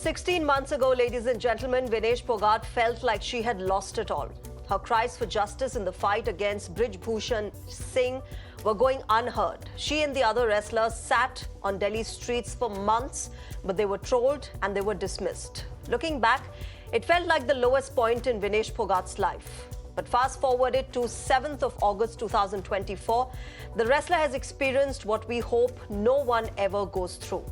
16 months ago, ladies and gentlemen, Vinesh Phogat felt like she had lost it all. Her cries for justice in the fight against Brij Bhushan Singh were going unheard. She and the other wrestlers sat on Delhi streets for months, but they were trolled and they were dismissed. Looking back, it felt like the lowest point in Vinesh Phogat's life. But fast forwarded to 7th of August 2024, the wrestler has experienced what we hope no one ever goes through.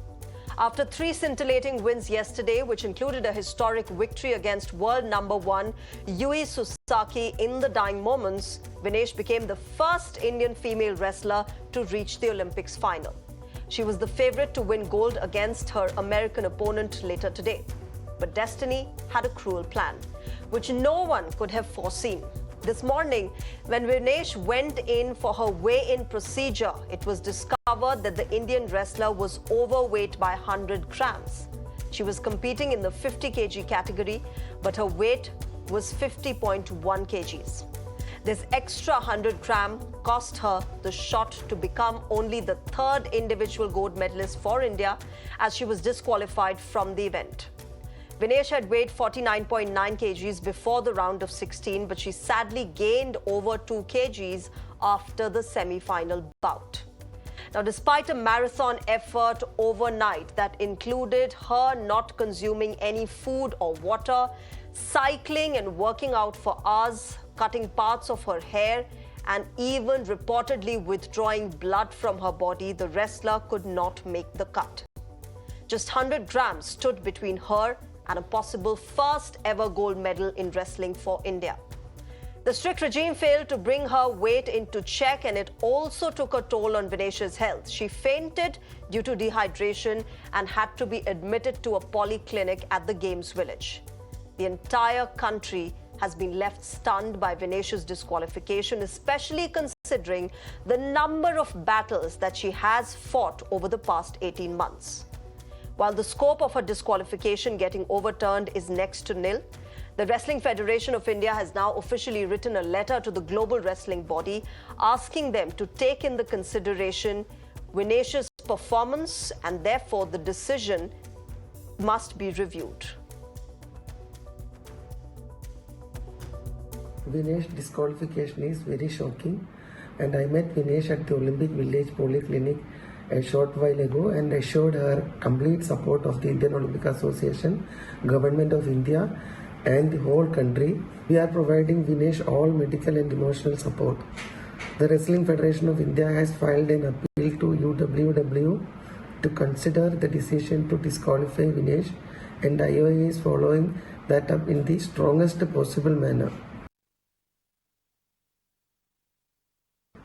After 3 scintillating wins yesterday, which included a historic victory against world number 1 Yui Sasaki in the dying moments, Vinesh became the first Indian female wrestler to reach the Olympics final. She was the favorite to win gold against her American opponent later today. But destiny had a cruel plan, which no one could have foreseen. This morning, when Vinesh went in for her weigh-in procedure, it was discovered that the Indian wrestler was overweight by 100 grams. She was competing in the 50 kg category, but her weight was 50.1 kgs. This extra 100 gram cost her the shot to become only the 3rd individual gold medalist for India, as she was disqualified from the event. Vinesh had weighed 49.9 kgs before the round of 16, but she sadly gained over 2 kgs after the semi-final bout. Now, despite a marathon effort overnight that included her not consuming any food or water, cycling and working out for hours, cutting parts of her hair, and even reportedly withdrawing blood from her body, the wrestler could not make the cut. Just 100 grams stood between her and a possible first ever gold medal in wrestling for India. The strict regime failed to bring her weight into check, and it also took a toll on Vinesh's health. She fainted due to dehydration and had to be admitted to a polyclinic at the Games Village. The entire country has been left stunned by Vinesh's disqualification, especially considering the number of battles that she has fought over the past 18 months. While the scope of her disqualification getting overturned is next to nil, the Wrestling Federation of India has now officially written a letter to the global wrestling body asking them to take in the consideration Vinesh's performance, and therefore the decision must be reviewed. Vinesh disqualification is very shocking, and I met Vinesh at the Olympic Village Polyclinic a short while ago and assured her complete support of the Indian Olympic Association, Government of India and the whole country. We are providing Vinesh all medical and emotional support. The Wrestling Federation of India has filed an appeal to UWW to consider the decision to disqualify Vinesh, and IOA is following that up in the strongest possible manner.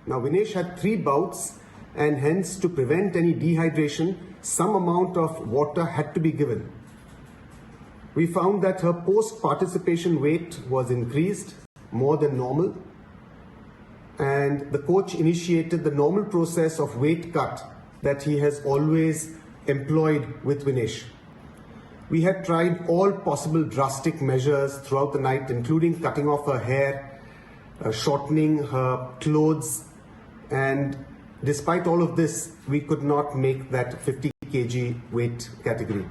Now, Vinesh had 3 bouts, and hence to prevent any dehydration, some amount of water had to be given. We found that her post-participation weight was increased more than normal, and the coach initiated the normal process of weight cut that he has always employed with Vinesh. We had tried all possible drastic measures throughout the night, including cutting off her hair, shortening her clothes, and despite all of this, we could not make that 50 kg weight category.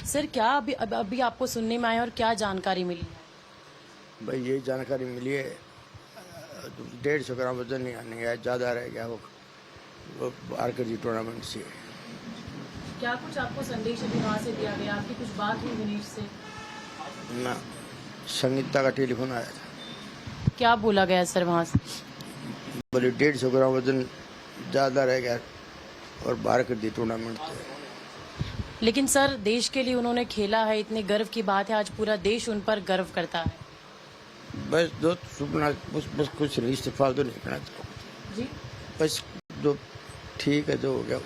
Sir, क्या अभी आपको सुनने में आया और क्या जानकारी मिली? भाई ये जानकारी मिली है 150 ग्राम वजन नहीं है, ज़्यादा रह गया वो आर्कर जी टूर्नामेंट से। क्या कुछ आपको संदेश अभी वहाँ से दिया गया? आपकी कुछ बात हुई विनेश से? ना, संगीता का टेलीफोन आया था। क्या बोला गया सर वहाँ से? बोले 150 ग्राम वजन ज़्यादा रह गया और बाहर कर दी टूर्नामेंट से। लेकिन सर, देश के लिए उन्होंने खेला है, इतने गर्व की बात है, आज पूरा देश उन पर गर्व करता है। बस दो सुपना बस कुछ नहीं, इस्तीफा तो नहीं करना चाहता जी, बस जो ठीक है जो हो गया।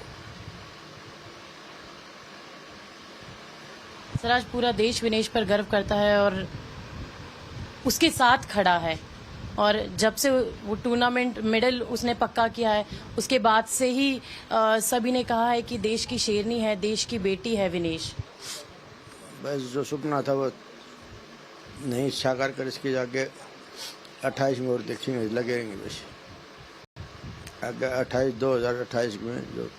सर, आज पूरा देश विनेश पर गर्व करता है और उसके साथ खड़ा है, और जब से वो टूर्नामेंट मेडल उसने पक्का किया है उसके बाद से ही सभी ने कहा है कि देश की शेरनी है, देश की बेटी है विनेश। बस जो सपना था वो नहीं साकार कर, इसके जाके 28 में और देखेंगे, लगे रहेंगे। बस अगर 2028 में जो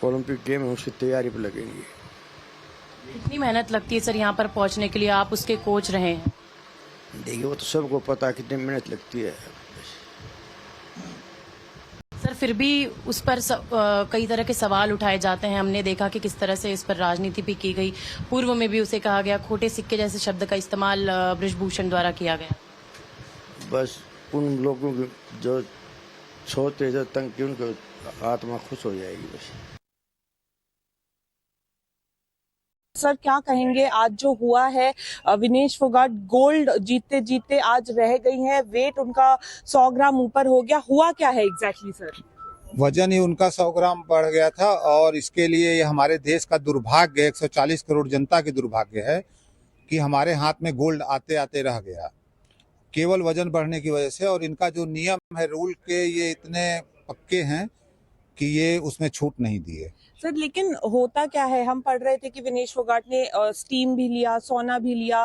ओलंपिक गेम है उसकी तैयारी पर लगेंगे। कितनी मेहनत लगती है सर यहाँ पर पहुँचने के लिए, आप उसके कोच रहे हैं? देखिए वो तो सबको पता है कितनी मेहनत लगती है। सर फिर भी उस पर कई तरह के सवाल उठाए जाते हैं। हमने देखा कि किस तरह से इस पर राजनीति भी की गई। पूर्व में भी उसे कहा गया, खोटे सिक्के जैसे शब्द का इस्तेमाल बृजभूषण द्वारा किया गया। बस उन लोगों की जो सोचते हैं तंग की उनकी आत्मा खुश हो जाएगी बस। सर क्या कहेंगे, आज जो हुआ है, विनेश फोगाट गोल्ड जीतते जीतते आज रह गई हैं, वेट उनका 100 ग्राम ऊपर हो गया, हुआ क्या है एग्जैक्टली सर? वजन ही उनका 100 ग्राम बढ़ गया था और इसके लिए ये हमारे देश का दुर्भाग्य, 140 करोड़ जनता की दुर्भाग्य है कि हमारे हाथ में गोल्ड आते आते रह गया केवल वजन बढ़ने की वजह से। और इनका जो नियम है, रूल के, ये इतने पक्के हैं कि ये उसमें छूट नहीं दिए। सर लेकिन होता क्या है, हम पढ़ रहे थे कि विनेश फोगाट ने स्टीम भी लिया, सोना भी लिया,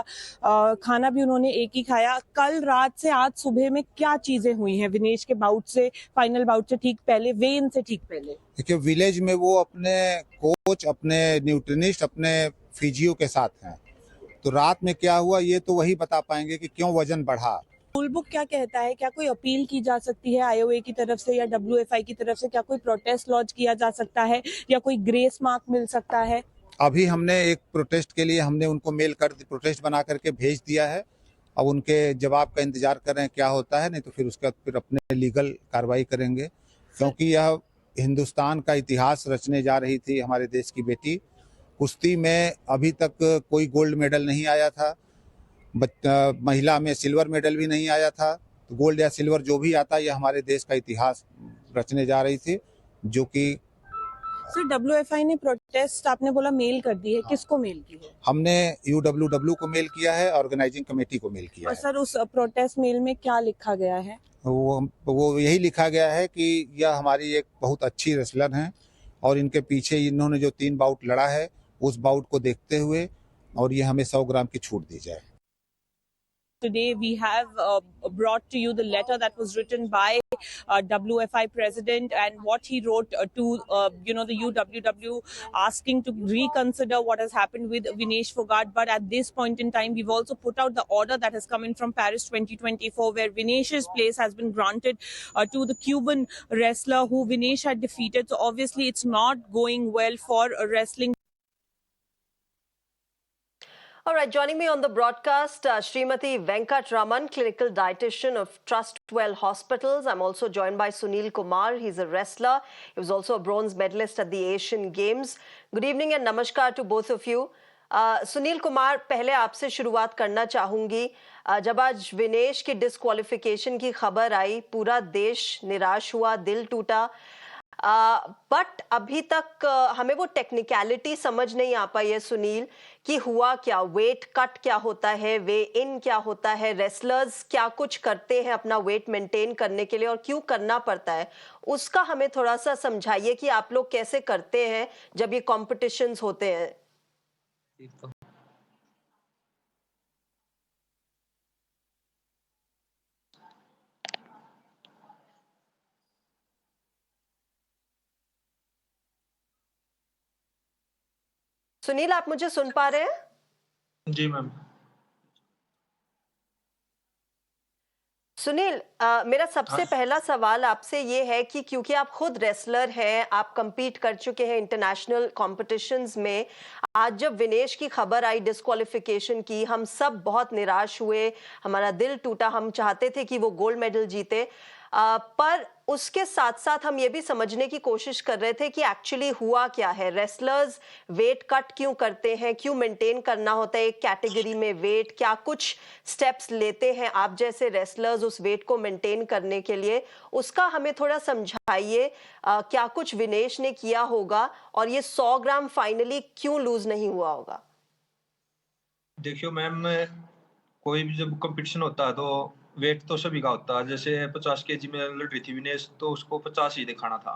खाना भी उन्होंने एक ही खाया। कल रात से आज सुबह में क्या चीजें हुई हैं विनेश के बाउट से, फाइनल बाउट से ठीक पहले, वेन से ठीक पहले? देखिए विलेज में वो अपने कोच, अपने न्यूट्रिनिस्ट, अपने फिजियो के साथ हैं। तो रात में क्या हुआ ये तो वही बता पाएंगे कि क्यों वजन बढ़ा। रूल बुक क्या कहता है? क्या कोई अपील की जा सकती है आईओए की तरफ से या डब्ल्यूएफआई की तरफ से? क्या कोई प्रोटेस्ट लॉन्च किया जा सकता है या कोई ग्रेस मार्क मिल सकता है? अभी हमने एक प्रोटेस्ट के लिए हमने उनको मेल कर प्रोटेस्ट बना करके भेज दिया है। अब उनके जवाब का इंतजार कर रहे हैं क्या होता है, नहीं तो फिर उसके बाद फिर अपने लीगल कार्रवाई करेंगे। क्योंकि यह हिंदुस्तान का इतिहास रचने जा रही थी हमारे देश की बेटी। कुश्ती में अभी तक कोई गोल्ड मेडल नहीं आया था, महिला में सिल्वर मेडल भी नहीं आया था। तो गोल्ड या सिल्वर जो भी आता, यह हमारे देश का इतिहास रचने जा रही थी। जो कि सर डब्ल्यूएफआई ने प्रोटेस्ट, आपने बोला मेल कर दी है, किसको मेल की है? हमने यूडब्ल्यूडब्ल्यू को मेल किया है, ऑर्गेनाइजिंग कमेटी को मेल किया और है। सर उस प्रोटेस्ट मेल में क्या लिखा गया है? वो यही लिखा गया है कि यह हमारी एक बहुत अच्छी रेसलर हैं और इनके पीछे इन्होंने जो 3 बाउट लड़ा है उस बाउट को देखते हुए और ये हमें 100 ग्राम की छूट दी जाए। Today we have brought to you the letter that was written by WFI president, and what he wrote to the UWW, asking to reconsider what has happened with Vinesh Fogart. But at this point in time, we've also put out the order that has come in from Paris 2024, where Vinesh's place has been granted to the Cuban wrestler who Vinesh had defeated. So obviously it's not going well for wrestling. All right, joining me on the broadcast, Srimati Venkat Raman, clinical dietitian of Trustwell Hospitals. I'm also joined by Sunil Kumar. He's a wrestler. He was also a bronze medalist at the Asian Games. Good evening and namaskar to both of you. Sunil Kumar, पहले आपसे शुरुआत करना चाहूंगी। जब आज विनेश की disqualification की खबर आई, पूरा देश निराश हुआ, दिल टूटा। बट अभी तक हमें वो टेक्निकलिटी समझ नहीं आ पाई है सुनील, कि हुआ क्या, वेट कट क्या होता है, वे इन क्या होता है, रेसलर्स क्या कुछ करते हैं अपना वेट मेंटेन करने के लिए और क्यों करना पड़ता है, उसका हमें थोड़ा सा समझाइए कि आप लोग कैसे करते हैं जब ये कॉम्पिटिशन्स होते हैं। सुनील, आप मुझे सुन पा रहे हैं? जी मैम। सुनील, मेरा सबसे पहला सवाल आपसे ये है कि क्योंकि आप खुद रेसलर हैं, आप compete कर चुके हैं इंटरनेशनल कॉम्पिटिशन्स में, आज जब विनेश की खबर आई डिस्क्वालिफिकेशन की, हम सब बहुत निराश हुए, हमारा दिल टूटा, हम चाहते थे कि वो गोल्ड मेडल जीते। पर उसके साथ साथ हम ये भी समझने की कोशिश कर रहे थे कि एक्चुअली हुआ क्या है, रेसलर्स वेट कट क्यों करते हैं, क्यों मेंटेन करना होता है एक कैटेगरी में वेट, क्या कुछ स्टेप्स लेते हैं आप जैसे रेसलर्स उस वेट को मेंटेन करने के लिए, उसका हमें थोड़ा समझाइए। क्या कुछ विनेश ने किया होगा और ये 100 ग्राम फाइनली क्यों लूज नहीं हुआ होगा? देखियो मैम, कोई भी जब कंपटीशन होता है तो वेट तो सभी का होता है। जैसे 50 केजी में लड़ रही थी विनेश, तो उसको 50 ही दिखाना था,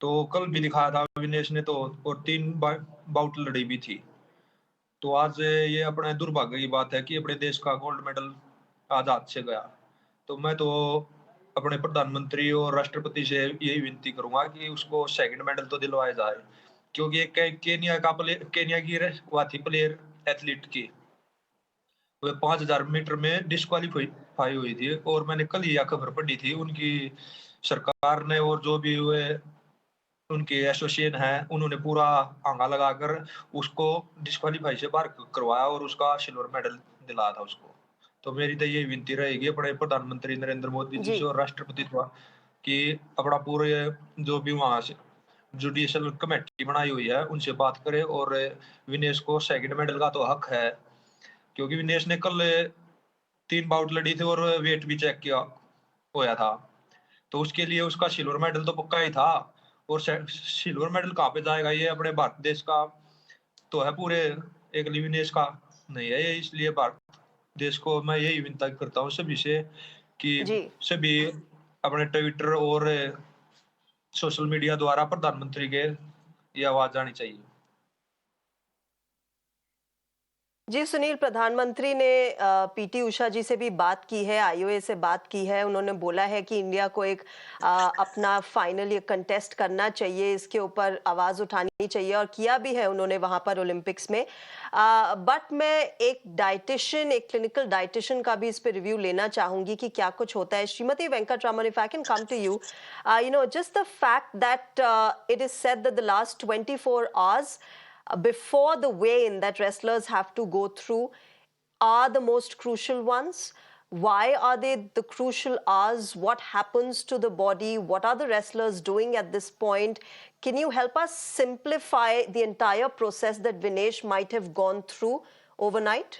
तो कल भी दिखाया था विनेश ने, तो और 3 बाउट लड़ी भी थी। तो आज ये अपने दुर्भाग्य की बात है कि अपने देश का गोल्ड मेडल आज हाथ से गया। तो मैं तो अपने प्रधानमंत्री और राष्ट्रपति से यही विनती करूंगा कि उसको सेकंड मेडल तो दिलवाया जाए, क्योंकि एक केनिया की हुआ थी प्लेयर एथलीट की, वह 5000 मीटर में डिस्क्वालीफाई हुई थी, और मैंने कल ही यह खबर पढ़ी थी उनकी सरकार ने और जो भी हुए उनके एसोसिएशन है उन्होंने पूरा आंगा लगाकर उसको डिस्क्वालीफाई से बाहर करवाया और उसका सिल्वर मेडल दिलाया था उसको। तो मेरी तो यही विनती रहेगी अपने प्रधानमंत्री नरेंद्र मोदी जी जी। से और राष्ट्रपति से कि अपना पूरे जो भी वहां से जुडिशियल कमेटी बनाई हुई है उनसे बात करे, और विनेश को सेकंड मेडल का तो हक है, क्योंकि विनेश ने कल 3 बाउट लड़ी थी और वेट भी चेक किया होया था, तो उसके लिए उसका सिल्वर मेडल तो पक्का ही था। और सिल्वर मेडल कहाँ पे जाएगा, ये अपने भारत देश का तो है, पूरे एक विनेश का नहीं है ये, इसलिए भारत देश को मैं यही विनती करता हूँ सभी से कि जी। सभी अपने ट्विटर और सोशल मीडिया द्वारा प्रधानमंत्री के ये आवाज जानी चाहिए। जी सुनील, प्रधानमंत्री ने पीटी उषा जी से भी बात की है, आईओए से बात की है। उन्होंने बोला है कि इंडिया को एक अपना फाइनल ये कंटेस्ट करना चाहिए, इसके ऊपर आवाज उठानी चाहिए, और किया भी है उन्होंने वहां पर ओलंपिक्स में। बट मैं एक डाइटिशियन, एक क्लिनिकल डाइटिशियन का भी इस पे रिव्यू लेना चाहूंगी कि क्या कुछ होता है। Shrimati Venkataraman, if I can come to you, just the fact that it is said that the last 24 hours before the weigh-in that wrestlers have to go through are the most crucial ones. Why are they the crucial hours? What happens to the body? What are the wrestlers doing at this point? Can you help us simplify the entire process that Vinesh might have gone through overnight?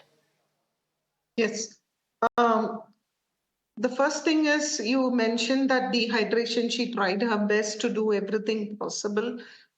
Yes. The first thing is, you mentioned that dehydration, she tried her best to do everything possible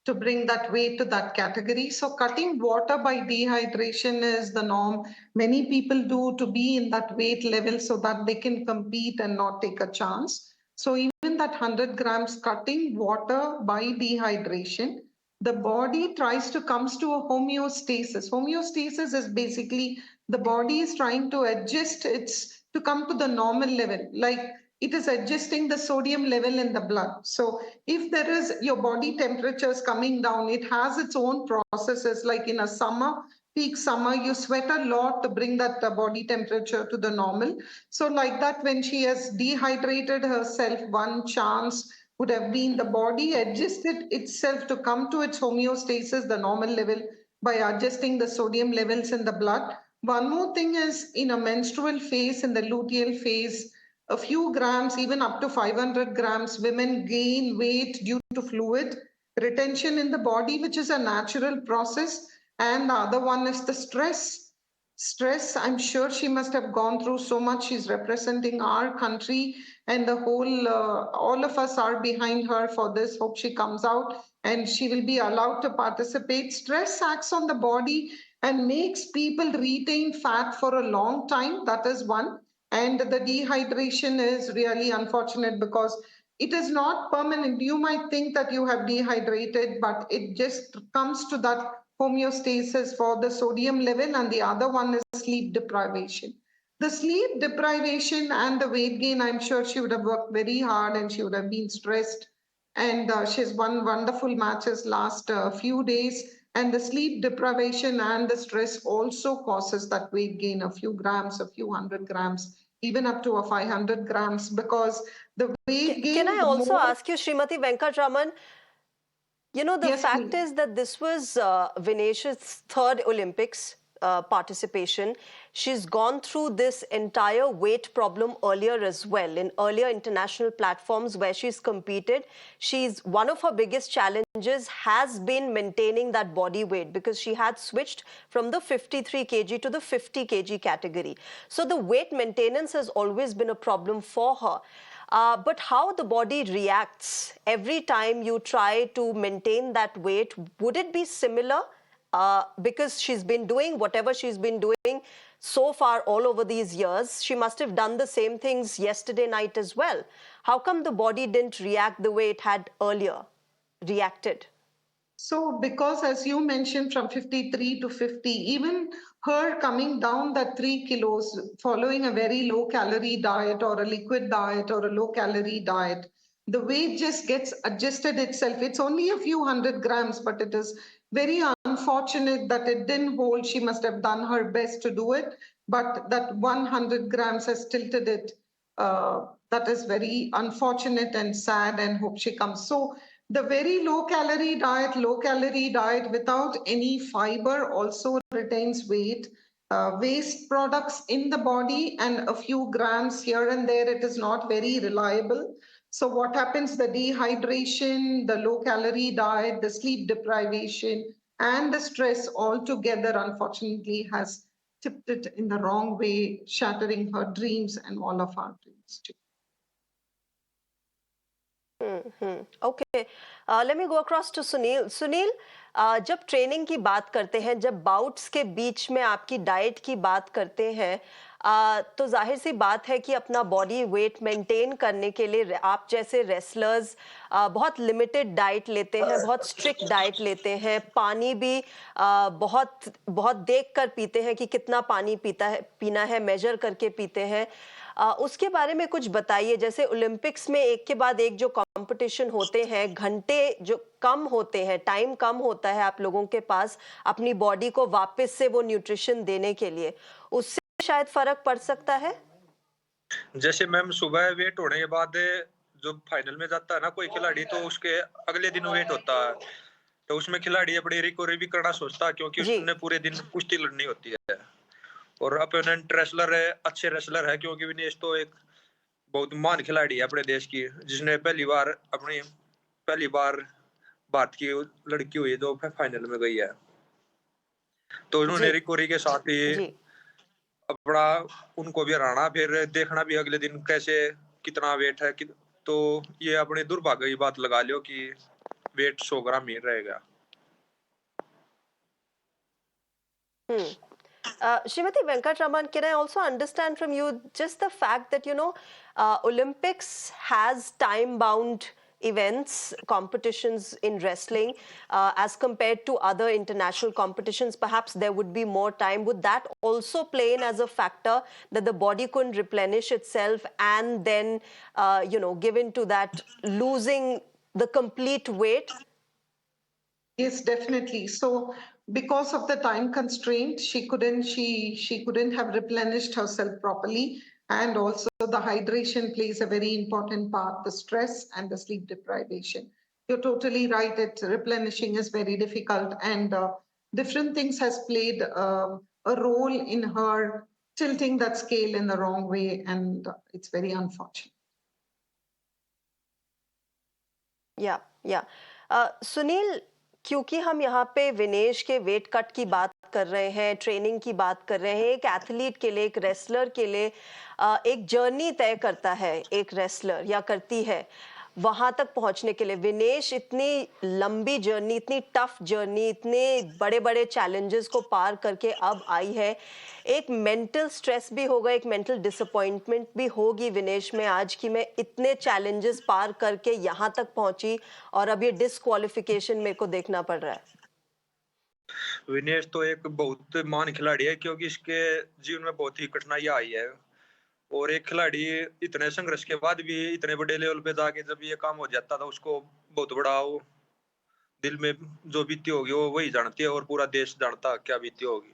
to bring that weight to that category. So cutting water by dehydration is the norm. Many people do to be in that weight level so that they can compete and not take a chance. So even that 100 grams cutting water by dehydration, the body tries to comes to a homeostasis. Homeostasis is basically the body is trying to adjust its to come to the normal level, like it is adjusting the sodium level in the blood. So if there is your body temperatures coming down, it has its own processes. Like in a summer, peak summer, you sweat a lot to bring that body temperature to the normal. So like that, when she has dehydrated herself, one chance would have been the body adjusted itself to come to its homeostasis, the normal level, by adjusting the sodium levels in the blood. One more thing is, in a menstrual phase, in the luteal phase, a few grams, even up to 500 grams, women gain weight due to fluid retention in the body, which is a natural process. And the other one is the stress. Stress, I'm sure she must have gone through so much. She's representing our country, and the whole, all of us are behind her for this. Hope she comes out and she will be allowed to participate. Stress acts on the body and makes people retain fat for a long time. That is one. And the dehydration is really unfortunate because it is not permanent. You might think that you have dehydrated, but it just comes to that homeostasis for the sodium level. And the other one is sleep deprivation. The sleep deprivation and the weight gain, I'm sure she would have worked very hard and she would have been stressed. And she's won wonderful matches last few days. And the sleep deprivation and the stress also causes that weight gain, a few grams, a few 100 grams, even up to a 500 grams, because the weight gain... Can I also ask you, Srimati Venkataraman, the Yes, fact please. is that this was Vinesh's third Olympics participation. She's gone through this entire weight problem earlier as well, in earlier international platforms where she's competed. One of her biggest challenges has been maintaining that body weight, because she had switched from the 53 kg to the 50 kg category. So the weight maintenance has always been a problem for her. But how the body reacts every time you try to maintain that weight, would it be similar? Because she's been doing whatever she's been doing so far all over these years, she must have done the same things yesterday night as well. How come the body didn't react the way it had earlier reacted? So, because as you mentioned, from 53 to 50, even her coming down that 3 kilos following a very low calorie diet or a liquid diet or a low calorie diet, the weight just gets adjusted itself. It's only a few 100 grams, but it is very unfortunate that it didn't hold. She must have done her best to do it, but that 100 grams has tilted it. That is very unfortunate and sad, and hope she comes. So, the very low calorie diet without any fiber also retains weight, waste products in the body, and a few grams here and there. It is not very reliable. So what happens? The dehydration, the low calorie diet, the sleep deprivation, and the stress all together, unfortunately, has tipped it in the wrong way, shattering her dreams and all of our dreams too. Okay, let me go across to Sunil. Sunil, जब training की बात करते हैं, जब bouts के बीच में आपकी diet की बात करते हैं, तो जाहिर सी बात है कि अपना बॉडी वेट मेंटेन करने के लिए आप जैसे रेसलर्स बहुत लिमिटेड डाइट लेते हैं, बहुत स्ट्रिक्ट डाइट लेते हैं, पानी भी बहुत बहुत देख कर पीते हैं कि कितना पानी पीना है, मेजर करके पीते हैं. उसके बारे में कुछ बताइए. जैसे ओलंपिक्स में एक के बाद एक जो कंपटीशन होते हैं, घंटे जो कम होते हैं, टाइम कम होता है आप लोगों के पास अपनी बॉडी को वापस से वो न्यूट्रिशन देने के लिए, उससे शायद फर्क पड़ सकता है. जैसे मैम सुबह वेट होने के बाद जो फाइनल में जाता है ना कोई खिलाड़ी, तो उसके अगले दिन वेट होता है, तो उसमें खिलाड़ी अपनी रिकवरी भी करना सोचता है, क्योंकि जी. उसने पूरे दिन कुश्ती लड़नी होती है. और अपोनेंट रेसलर है, अच्छे रेसलर है, क्योंकि विनेश तो एक बहुत महान खिलाड़ी है अपने देश की, जिसने पहली बार भारत की लड़की हुई जो फाइनल में गई है. तो उन्होंने जी. रिकवरी के साथ ही जी. अपना उनको भी हराना, फिर देखना भी अगले दिन कैसे कितना वेट है तो ये अपने दुर्भाग्य की बात लगा लो कि वेट 100 ग्राम ही रहेगा. Srimati Venkatraman, can I also understand from you just the fact that, Olympics has time-bound events, competitions in wrestling, as compared to other international competitions? Perhaps there would be more time. Would that also play in as a factor that the body couldn't replenish itself and then, give into that losing the complete weight? Yes, definitely. So because of the time constraint, she couldn't have replenished herself properly. And also the hydration plays a very important part, the stress and the sleep deprivation. You're totally right that replenishing is very difficult, and different things has played a role in her tilting that scale in the wrong way, and it's very unfortunate. या सुनील, क्योंकि हम यहाँ पे विनेश के weight cut की बात कर रहे हैं, ट्रेनिंग की बात कर रहे हैं, एक एथलीट के लिए, एक रेसलर के लिए एक जर्नी तय करता है एक रेसलर या करती है वहां तक पहुंचने के लिए. विनेश इतनी लंबी जर्नी, इतनी टफ जर्नी, इतने बड़े बड़े चैलेंजेस को पार करके अब आई है. एक मेंटल स्ट्रेस भी होगा, एक मेंटल डिसअपॉइंटमेंट भी होगी विनेश में आज की मैं इतने चैलेंजेस पार करके यहाँ तक पहुंची और अब ये डिस्क्वालिफिकेशन मेरे को देखना पड़ रहा है. विनेश तो एक बहुत महान खिलाड़ी है, क्योंकि इसके जीवन में बहुत ही कठिनाइयां आई है, और एक खिलाड़ी इतने संघर्ष के बाद भी इतने बड़े लेवल पे जाके जब ये काम हो जाता था, उसको बहुत बड़ा वो दिल में जो बीती होगी वो वही जानती है, और पूरा देश जानता क्या बीती होगी.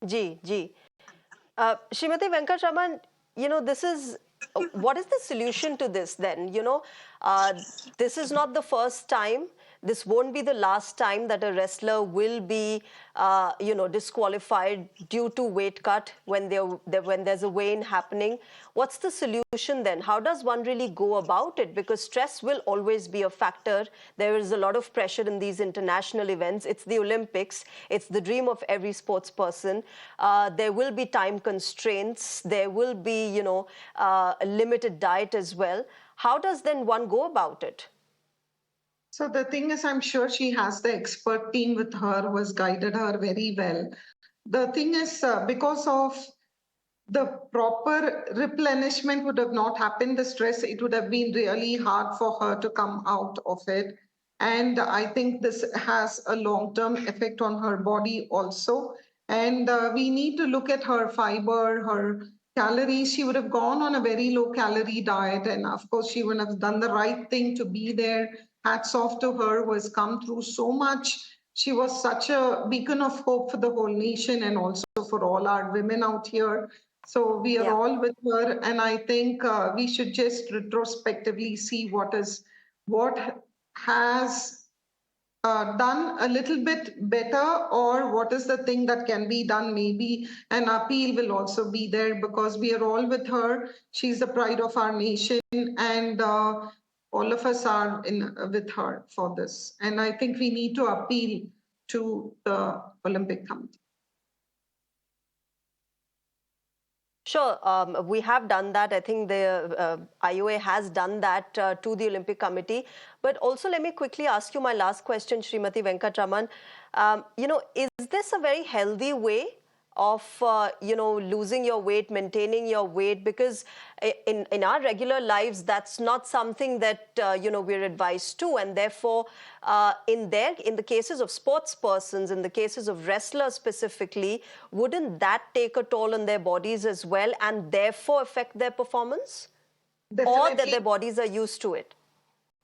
जी. Srimati Venkatraman, this is what is the solution to this then? This is not the first time. This won't be the last time that a wrestler will be, disqualified due to weight cut when there's a weigh-in happening. What's the solution then? How does one really go about it? Because stress will always be a factor. There is a lot of pressure in these international events. It's the Olympics. It's the dream of every sports person. There will be time constraints. There will be, a limited diet as well. How does then one go about it? So the thing is, I'm sure she has the expert team with her who has guided her very well. The thing is, because of the proper replenishment would have not happened. The stress, it would have been really hard for her to come out of it. And I think this has a long-term effect on her body also. And we need to look at her fiber, her calories. She would have gone on a very low-calorie diet. And of course, she would have done the right thing to be there. Hats off to her, who has come through so much. She was such a beacon of hope for the whole nation and also for all our women out here. So we are all with her, and I think we should just retrospectively see what has done a little bit better, or what is the thing that can be done. Maybe an appeal will also be there, because we are all with her. She's the pride of our nation, and all of us are with her for this. And I think we need to appeal to the Olympic Committee. Sure, we have done that. I think the IOA has done that to the Olympic Committee. But also, let me quickly ask you my last question, Srimati Venkatraman. Is this a very healthy way of, losing your weight, maintaining your weight? Because in our regular lives, that's not something that, we're advised to. And therefore, in the cases of sports persons, in the cases of wrestlers specifically, wouldn't that take a toll on their bodies as well and therefore affect their performance? Definitely. Or that their bodies are used to it?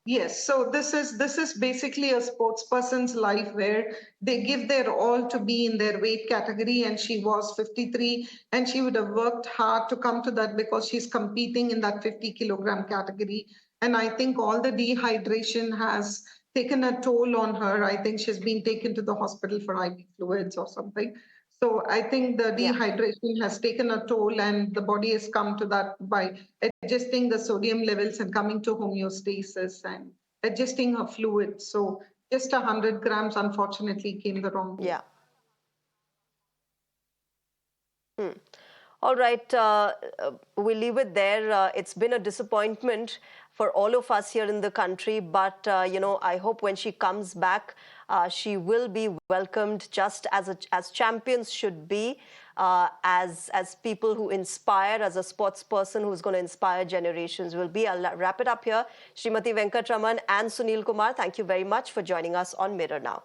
Yes, so this is basically a sports person's life, where they give their all to be in their weight category, and she was 53, and she would have worked hard to come to that, because she's competing in that 50-kilogram category. And I think all the dehydration has taken a toll on her. I think she's been taken to the hospital for IV fluids or something. So I think the dehydration has taken a toll, and the body has come to that by adjusting the sodium levels and coming to homeostasis and adjusting her fluid. So just 100 grams, unfortunately, came the wrong way. Yeah. All right, we'll leave it there. It's been a disappointment for all of us here in the country, but I hope when she comes back, she will be welcomed just as champions should be, as people who inspire, as a sports person who's going to inspire generations will be. I'll wrap it up here. Srimati Venkatraman and Sunil Kumar, thank you very much for joining us on Mirror Now.